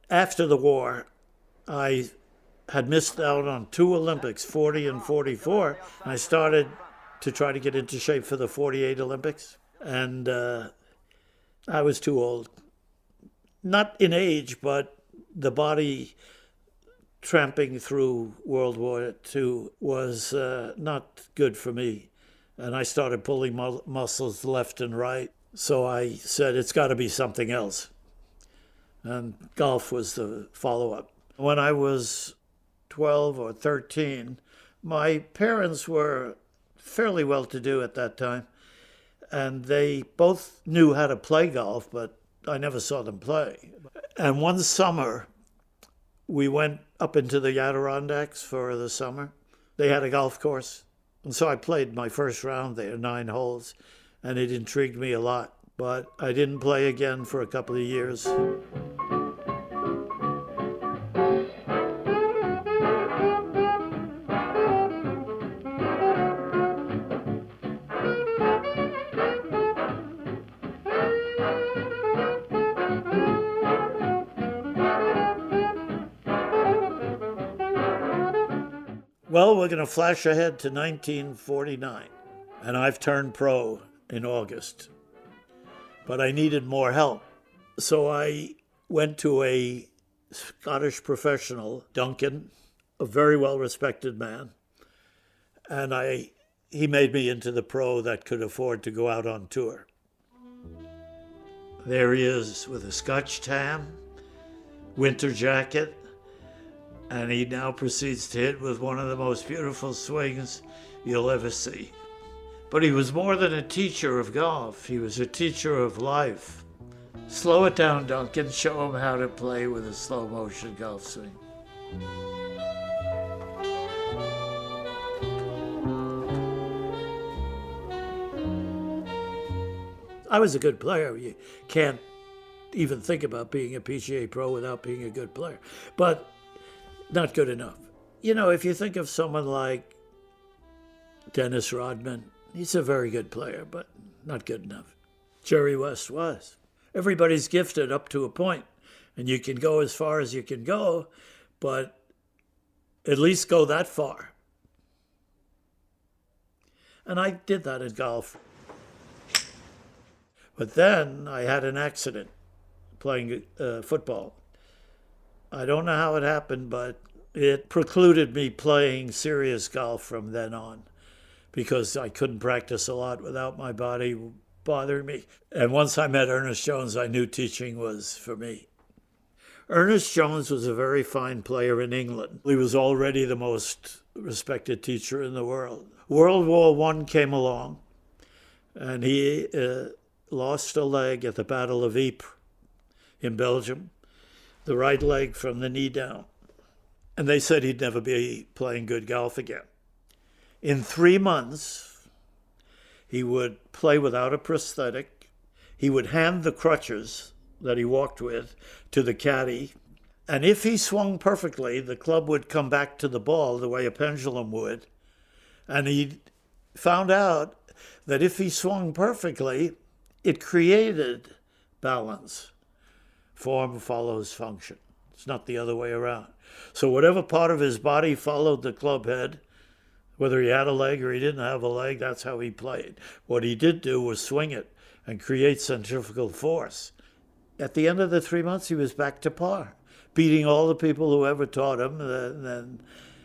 After the war, I had missed out on two Olympics, 40 and 44. And I started to try to get into shape for the 48 Olympics. And I was too old. Not in age, but the body tramping through World War II was not good for me. And I started pulling muscles left and right. So I said, it's got to be something else. And golf was the follow-up. When I was 12 or 13, my parents were fairly well-to-do at that time. And they both knew how to play golf, but I never saw them play. And one summer, we went up into the Adirondacks for the summer. They had a golf course. And so I played my first round there, 9 holes, and it intrigued me a lot. But I didn't play again for a couple of years. Well, we're going to flash ahead to 1949, and I've turned pro in August. But I needed more help. So I went to a Scottish professional, Duncan, a very well-respected man, and he made me into the pro that could afford to go out on tour. There he is with a Scotch tam, winter jacket, and he now proceeds to hit with one of the most beautiful swings you'll ever see. But he was more than a teacher of golf. He was a teacher of life. Slow it down, Duncan. Show him how to play with a slow motion golf swing. I was a good player. You can't even think about being a PGA pro without being a good player. But not good enough. You know, if you think of someone like Dennis Rodman, he's a very good player, but not good enough. Jerry West was. Everybody's gifted up to a point, and you can go as far as you can go, but at least go that far. And I did that in golf. But then I had an accident playing football. I don't know how it happened, but it precluded me playing serious golf from then on because I couldn't practice a lot without my body bothering me. And once I met Ernest Jones, I knew teaching was for me. Ernest Jones was a very fine player in England. He was already the most respected teacher in the world. World War I came along, and he lost a leg at the Battle of Ypres in Belgium, the right leg from the knee down. And they said he'd never be playing good golf again. In 3 months, he would play without a prosthetic. He would hand the crutches that he walked with to the caddy. And if he swung perfectly, the club would come back to the ball the way a pendulum would. And he found out that if he swung perfectly, it created balance. Form follows function. It's not the other way around. So whatever part of his body followed the club head, whether he had a leg or he didn't have a leg, that's how he played. What he did do was swing it and create centrifugal force. At the end of the 3 months, he was back to par, beating all the people who ever taught him. Then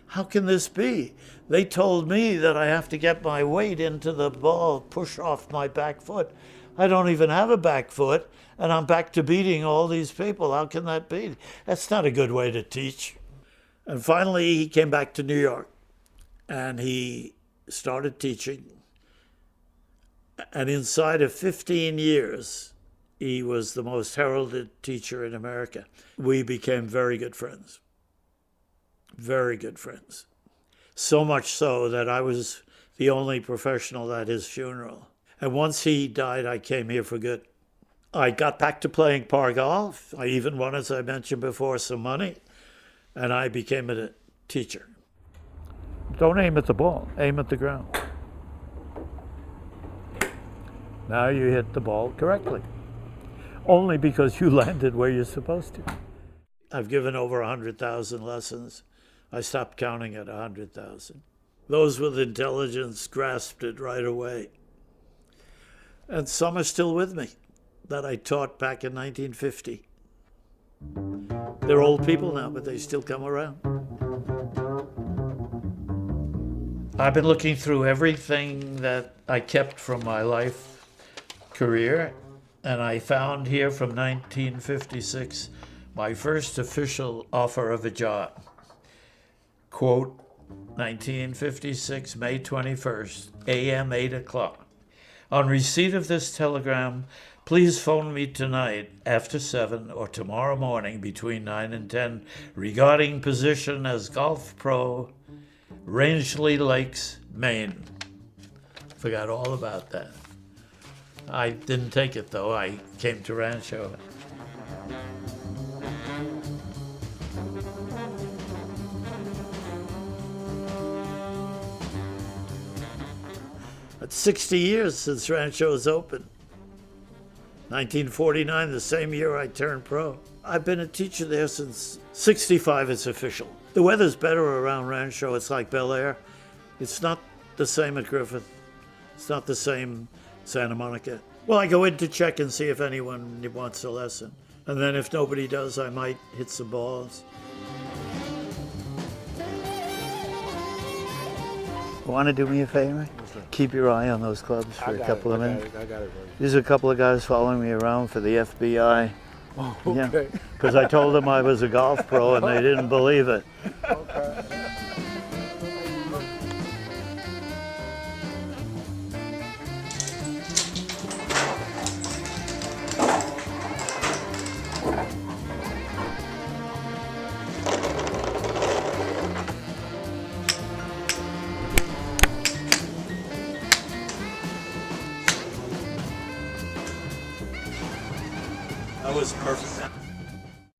how can this be? They told me that I have to get my weight into the ball, push off my back foot. I don't even have a back foot, and I'm back to beating all these people. How can that be? That's not a good way to teach. And finally, he came back to New York, and he started teaching. And inside of 15 years, he was the most heralded teacher in America. We became very good friends. Very good friends. So much so that I was the only professional at his funeral. And once he died, I came here for good. I got back to playing par golf. I even won, as I mentioned before, some money. And I became a teacher. Don't aim at the ball, aim at the ground. Now you hit the ball correctly. Only because you landed where you're supposed to. I've given over 100,000 lessons. I stopped counting at 100,000. Those with intelligence grasped it right away. And some are still with me that I taught back in 1950. They're old people now, but they still come around. I've been looking through everything that I kept from my life career, and I found here from 1956 my first official offer of a job. Quote, 1956, May 21st, a.m., 8 o'clock. On receipt of this telegram, please phone me tonight after 7 or tomorrow morning between 9 and 10 regarding position as golf pro, Rangeley Lakes, Maine. Forgot all about that. I didn't take it, though. I came to Rancho. It's 60 years since Rancho was open. 1949, the same year I turned pro. I've been a teacher there since 65, it's official. The weather's better around Rancho. It's like Bel Air. It's not the same at Griffith. It's not the same Santa Monica. Well, I go in to check and see if anyone wants a lesson. And then if nobody does, I might hit some balls. Want to do me a favor? Keep your eye on those clubs for a couple of minutes. I got it. There's a couple of guys following me around for the FBI. Oh, okay. Because I told them I was a golf pro and they didn't believe it. Okay. That was perfect.